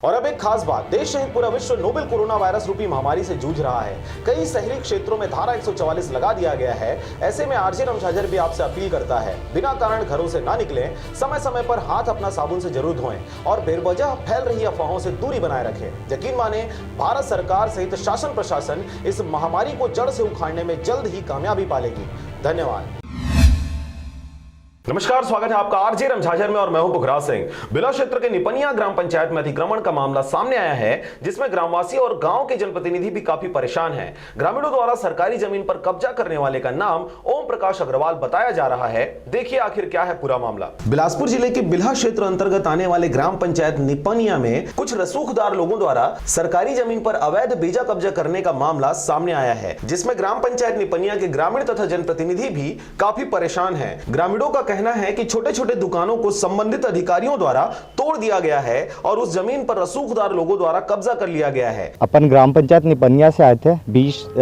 और अब एक खास बात, देश सहित पूरा विश्व नोवेल कोरोना वायरस रूपी महामारी से जूझ रहा है। कई शहरी क्षेत्रों में धारा 144 लगा दिया गया है। ऐसे में आरजे रमझाझर भी आपसे अपील करता है, बिना कारण घरों से ना निकलें, समय समय पर हाथ अपना साबुन से जरूर धोएं और बेवजह फैल रही अफवाहों से दूरी बनाए रखें। यकीन माने, भारत सरकार सहित शासन प्रशासन इस महामारी को जड़ से उखाड़ने में जल्द ही कामयाबी पालेगी। धन्यवाद। नमस्कार, स्वागत है आपका आरजे रमझाझर में और मैं हूं पुखराज सिंह। बिला क्षेत्र के निपनिया ग्राम पंचायत में अतिक्रमण का मामला सामने आया है, जिसमें ग्रामवासी और गांव के जनप्रतिनिधि भी काफी परेशान हैं। ग्रामीणों द्वारा सरकारी जमीन पर कब्जा करने वाले का नाम ओम प्रकाश अग्रवाल बताया जा रहा है। देखिए आखिर क्या है पूरा मामला। बिलासपुर जिले के बिल्हा क्षेत्र अंतर्गत आने वाले ग्राम पंचायत निपनिया में कुछ रसूखदार लोगों द्वारा सरकारी जमीन पर अवैध बेजा कब्जा करने का मामला सामने आया है, जिसमें ग्राम पंचायत निपनिया के ग्रामीण तथा जनप्रतिनिधि भी काफी परेशान हैं। ग्रामीणों का कहना है कि छोटे छोटे दुकानों को संबंधित अधिकारियों द्वारा तोड़ दिया गया है और उस जमीन पर रसूखदार लोगों द्वारा कब्जा कर लिया गया है। अपन ग्राम पंचायत निपनिया से आए थे।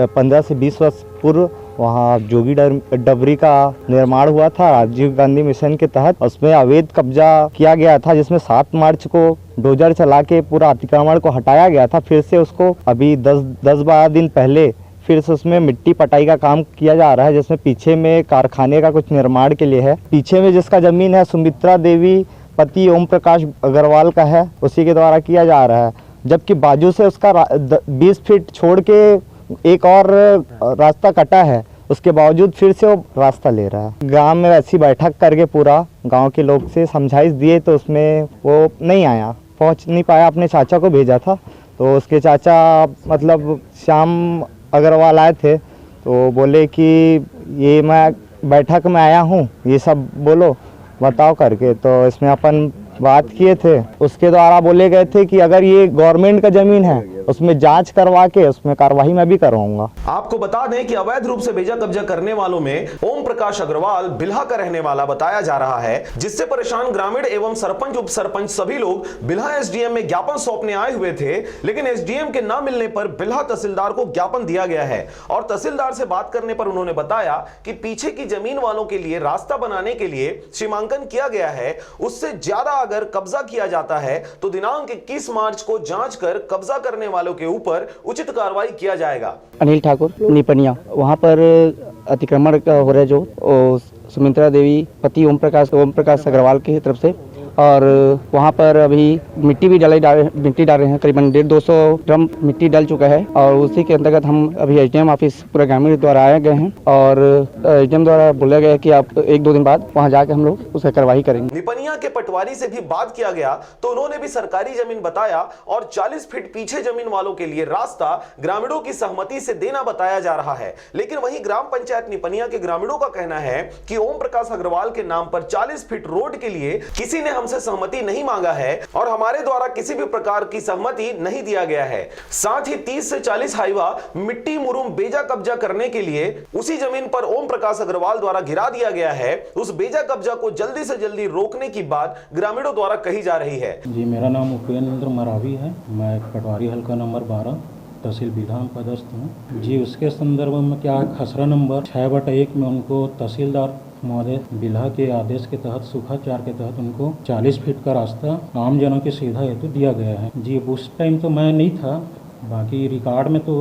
15 से 20 वर्ष पूर्व वहाँ जोगी डबरी का निर्माण हुआ था राजीव गांधी मिशन के तहत। उसमें अवैध कब्जा किया गया था, जिसमें 7 मार्च को डोजर चला के पूरा अतिक्रमण को हटाया गया था। फिर से उसको अभी 10-12 दिन पहले फिर से उसमें मिट्टी पटाई का काम किया जा रहा है, जिसमें पीछे में कारखाने का कुछ निर्माण के लिए है। पीछे में जिसका जमीन है सुमित्रा देवी पति ओम प्रकाश अग्रवाल का है, उसी के द्वारा किया जा रहा है। जबकि बाजू से उसका 20 फीट छोड़ के एक और रास्ता कटा है, उसके बावजूद फिर से वो रास्ता ले रहा है। गांव में ऐसी बैठक करके पूरा गांव के लोग से समझाइश दिए तो उसमें वो नहीं आया, पहुंच नहीं पाया। अपने चाचा को भेजा था तो उसके चाचा मतलब श्याम अग्रवाल आए थे तो बोले कि ये मैं बैठक में आया हूँ, ये सब बोलो बताओ करके। तो इसमें अपन बात किए थे, उसके द्वारा बोले गए थे कि अगर ये गवर्नमेंट का जमीन है उसमें जांच करवा के उसमें कार्रवाई मैं भी करवाऊंगा। आपको बता दें कि अवैध रूप से बेजा कब्जा करने वालों में ओम प्रकाश अग्रवाल बिल्हा का रहने वाला बताया जा रहा है, जिससे परेशान ग्रामीण एवं सरपंच उप सरपंच सभी लोग बिल्हा एसडीएम में ज्ञापन सौंपने आए हुए थे। लेकिन एसडीएम के न मिलने पर बिल्हा तहसीलदार को ज्ञापन दिया गया है और तहसीलदार से बात करने पर उन्होंने बताया कि पीछे की जमीन वालों के लिए रास्ता बनाने के लिए सीमांकन किया गया है। उससे ज्यादा अगर कब्जा किया जाता है तो दिनांक 21 मार्च को जांच कर कब्जा करने वालों के ऊपर उचित कार्रवाई किया जाएगा। अनिल ठाकुर निपनिया, वहाँ पर अतिक्रमण हो रहा है जो सुमित्रा देवी पति ओम प्रकाश अग्रवाल की तरफ से, और वहाँ पर अभी मिट्टी भी डाल रहे हैं। करीबन 150-200 ड्रम मिट्टी डल चुका है और उसी के अंतर्गत हम अभी एसडीएम ऑफिस पूरा ग्रामीण द्वारा आए गए हैं और एसडीएम द्वारा बोला गया कि आप 1-2 दिन बाद वहाँ जाकर हम लोग उसका कार्रवाई करेंगे। निपनिया के पटवारी से भी बात किया गया तो उन्होंने भी सरकारी जमीन बताया और 40 फीट पीछे जमीन वालों के लिए रास्ता ग्रामीणों की सहमति से देना बताया जा रहा है। लेकिन वहीं ग्राम पंचायत निपनिया के ग्रामीणों का कहना है कि ओम प्रकाश अग्रवाल के नाम पर 40 फीट रोड के लिए किसी ने हमसे सहमति नहीं मांगा है और हमारे द्वारा किसी भी प्रकार की सहमति नहीं दिया गया है। साथ ही 30 से 40 हाईवा मिट्टी मुरुम बेजा कब्जा करने के लिए उसी जमीन पर ओम प्रकाश अग्रवाल द्वारा गिरा दिया गया है। उस बेजा कब्जा को जल्दी से जल्दी रोकने की बात ग्रामीणों द्वारा कही जा रही है। जी, मेरा नाम उपेंद्र मरावी है, मैं पटवारी हल्का नंबर 12 तहसील बिल्हा में पदस्थ हूँ। जी, उसके संदर्भ में क्या है, खसरा नंबर 6/1 में उनको तहसीलदार महोदय बिल्हा के आदेश के तहत सूखाचार के तहत उनको 40 फीट का रास्ता आम जनों की सुविधा हेतु दिया गया है। जी, उस टाइम तो मैं नहीं था, बाकी रिकॉर्ड में तो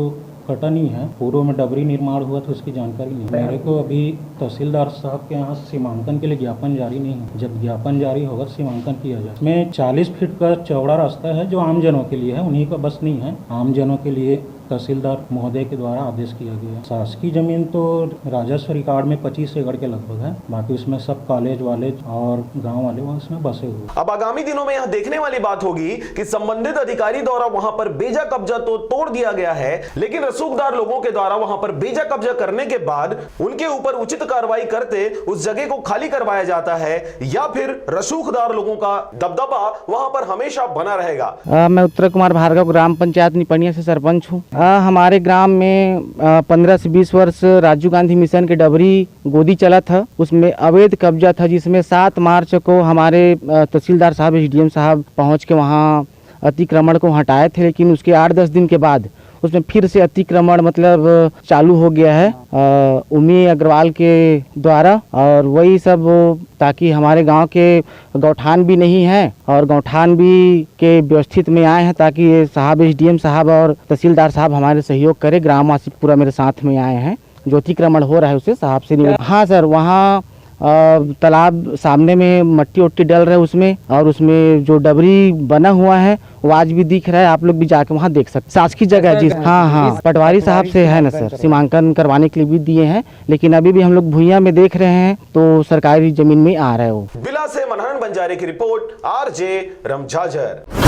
कटा नहीं है। पूर्व में डबरी निर्माण हुआ था उसकी जानकारी नहीं। मेरे को अभी तहसीलदार साहब के यहाँ सीमांकन के लिए ज्ञापन जारी नहीं है। जब ज्ञापन जारी होगा सीमांकन किया जाए। इसमें 40 फीट का चौड़ा रास्ता है जो आम जनों के लिए है, उन्हीं का बस नहीं है। आम जनों के लिए तहसीलदार महोदय के द्वारा आदेश किया गया। शासकीय जमीन तो राजस्व रिकॉर्ड में 25 एकड़ के लगभग है, बाकी उसमें सब कॉलेज वाले और गांव वाले वहाँ उसमें बसे हुए। अब आगामी दिनों में यह देखने वाली बात होगी कि संबंधित अधिकारी द्वारा वहां पर बेजा कब्जा तो तोड़ दिया गया है, लेकिन रसूखदार लोगों के द्वारा वहां पर बेजा कब्जा करने के बाद उनके ऊपर उचित कार्रवाई करते उस जगह को खाली करवाया जाता है या फिर रसूखदार लोगों का दबदबा वहां पर हमेशा बना रहेगा। मैं उत्तर कुमार भार्गव ग्राम पंचायत निपनिया से सरपंच हूँ। हमारे ग्राम में 15 से 20 वर्ष राजीव गांधी मिशन के डबरी गोदी चला था, उसमें अवैध कब्जा था, जिसमें 7 मार्च को हमारे तहसीलदार साहब एसडीएम साहब पहुंच के वहां अतिक्रमण को हटाए थे, लेकिन उसके 8-10 दिन के बाद उसमें फिर से अतिक्रमण मतलब चालू हो गया है उमी अग्रवाल के द्वारा। और वही सब ताकि हमारे गांव के गौठान भी नहीं है और गौठान भी के व्यवस्थित में आए हैं, ताकि ये साहब एसडीएम साहब और तहसीलदार साहब हमारे सहयोग करें। ग्रामवासी पूरा मेरे साथ में आए हैं। जो अतिक्रमण हो रहा है उसे साहब से हाँ सर, वहाँ तालाब सामने में मट्टी उट्टी डल रहा है उसमें, और उसमें जो डबरी बना हुआ है वो आज भी दिख रहा है। आप लोग भी जाके वहाँ देख सकते। शासकीय जगह जी, हाँ, पटवारी साहब से है ना सर, सीमांकन करवाने के लिए भी दिए हैं, लेकिन अभी भी हम लोग भुइयां में देख रहे हैं तो सरकारी जमीन में आ रहा है वो। बिला से मनहरन बंजारे की रिपोर्ट, आरजे रमझाझर।